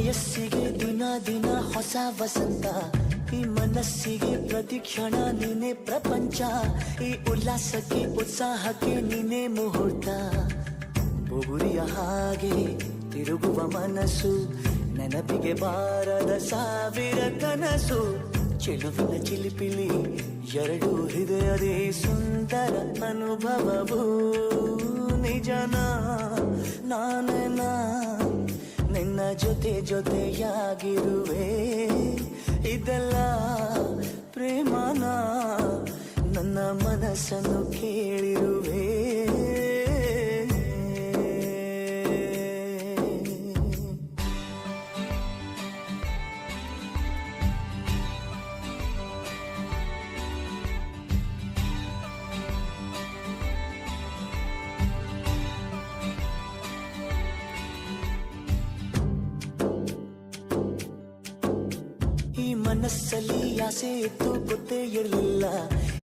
ವಯಸ್ಸಿಗೆ ದಿನ ದಿನ ಹೊಸ ವಸಂತ, ಈ ಮನಸ್ಸಿಗೆ ಪ್ರತಿಕ್ಷಣ ನೀನೆ ಪ್ರಪಂಚ, ಈ ಉಲ್ಲಾಸಕ್ಕೆ ಉತ್ಸಾಹಕ್ಕೆ ನೀನೆ ಮುಹೂರ್ತ. ಬುಗುರಿಯ ಹಾಗೆ ತಿರುಗುವ ಮನಸ್ಸು, ನೆನಪಿಗೆ ಬಾರದ ಸಾವಿರ ಕನಸು. ಚೆಲುವಿನ ಚಿಲಿಪಿಲಿ ಎರಡು ಹೃದಯದೇ ಸುಂದರ ಅನುಭವವು. ನಿಜನ ನಾನೇನ ನಿನ್ನ ಜೊತೆ ಜೊತೆಯಾಗಿರುವೆ, ಇದೆಲ್ಲ ಪ್ರೇಮನ ನನ್ನ ಮನಸ್ಸನ್ನು ಕೇಳಿರುವೆ. ಈ ಮನಸ್ಸಲ್ಲಿ ಆಸೆ ಇತ್ತು ಗೊತ್ತೇ ಇರಲಿಲ್ಲ,